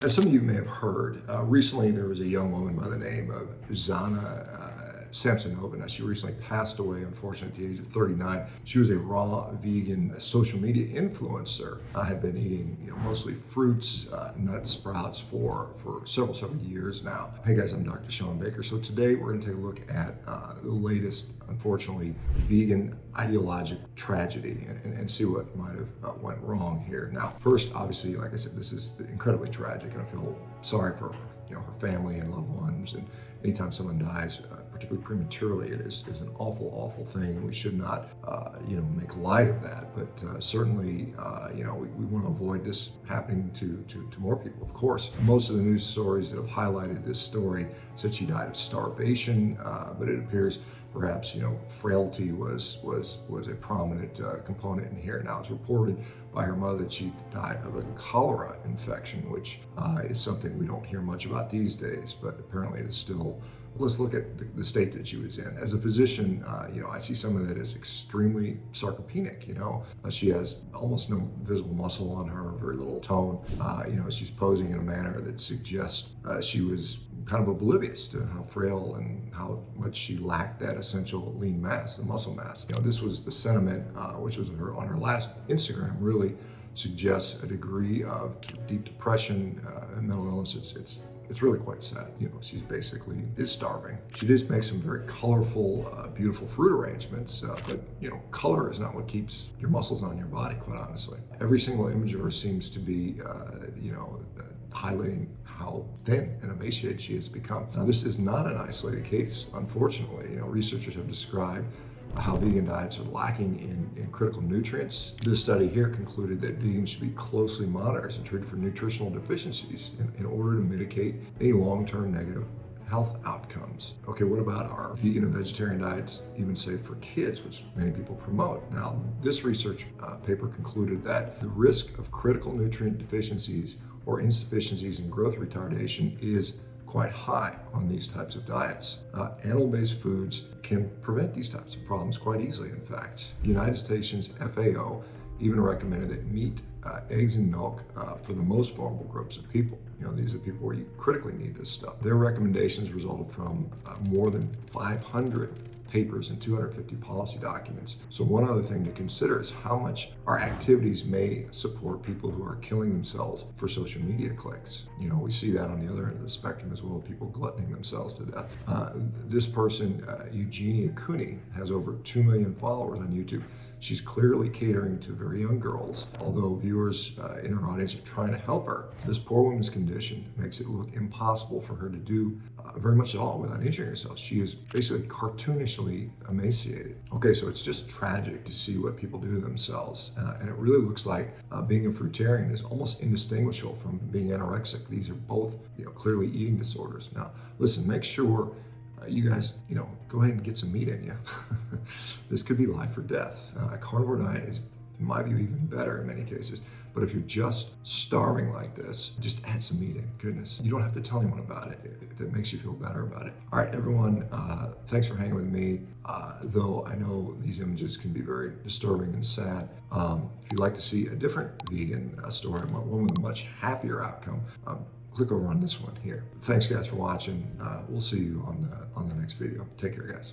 As some of you may have heard, recently there was a young woman by the name of Zhanna Samsonova. Now, she recently passed away, unfortunately, at the age of 39. She was a raw vegan social media influencer. I had been eating, mostly fruits, nuts, sprouts for several years now. Hey guys, I'm Dr. Shawn Baker. So today we're going to take a look at the latest, unfortunately, vegan ideological tragedy and see what might have went wrong here. Now, first, obviously, like I said, this is incredibly tragic, and I feel sorry for her family and loved ones. And anytime someone dies, particularly prematurely, it is an awful thing, and we should not make light of that. But certainly, we want to avoid this happening to more people, of course. Most of the news stories that have highlighted this story said she died of starvation, but it appears perhaps frailty was a prominent component in here. Now, it's reported by her mother that she died of a cholera infection, which is something we don't hear much about these days, but apparently it is still. Let's look at the state that she was in. As a physician, I see someone that is extremely sarcopenic. She has almost no visible muscle on her, very little tone. She's posing in a manner that suggests she was kind of oblivious to how frail and how much she lacked that essential lean mass, the muscle mass. This was the sentiment, which was on her last Instagram, really suggests a degree of deep depression and mental illness. It's really quite sad. She's basically is starving. She just makes some very colorful, beautiful fruit arrangements, but color is not what keeps your muscles on your body, quite honestly. Every single image of her seems to be, highlighting how thin and emaciated she has become. Now, this is not an isolated case, unfortunately. Researchers have described how vegan diets are lacking in critical nutrients. This study here concluded that vegans should be closely monitored and treated for nutritional deficiencies in order to mitigate any long-term negative health outcomes. Okay, what about our vegan and vegetarian diets, even safe for kids, which many people promote? Now, this research paper concluded that the risk of critical nutrient deficiencies or insufficiencies in growth retardation is quite high on these types of diets. Animal-based foods can prevent these types of problems quite easily, in fact. The United States FAO even recommended that meat, eggs, and milk for the most vulnerable groups of people. These are people where you critically need this stuff. Their recommendations resulted from more than 500 papers and 250 policy documents. So one other thing to consider is how much our activities may support people who are killing themselves for social media clicks. We see that on the other end of the spectrum as well, people gluttoning themselves to death. This person, Eugenia Cooney, has over 2 million followers on YouTube. She's clearly catering to very young girls, although viewers in her audience are trying to help her. This poor woman's condition makes it look impossible for her to do very much at all without injuring herself. She is basically cartoonishly emaciated. Okay, so it's just tragic to see what people do to themselves. And it really looks like being a fruitarian is almost indistinguishable from being anorexic. These are both, clearly eating disorders. Now, listen, make sure you guys, go ahead and get some meat in you. This could be life or death. A carnivore diet is, in my view, even better in many cases. But if you're just starving like this, just add some meat in. Goodness, you don't have to tell anyone about it if that makes you feel better about it. All right, everyone, thanks for hanging with me. Though I know these images can be very disturbing and sad. If you'd like to see a different vegan story, one with a much happier outcome, click over on this one here. Thanks, guys, for watching. We'll see you on the next video. Take care, guys.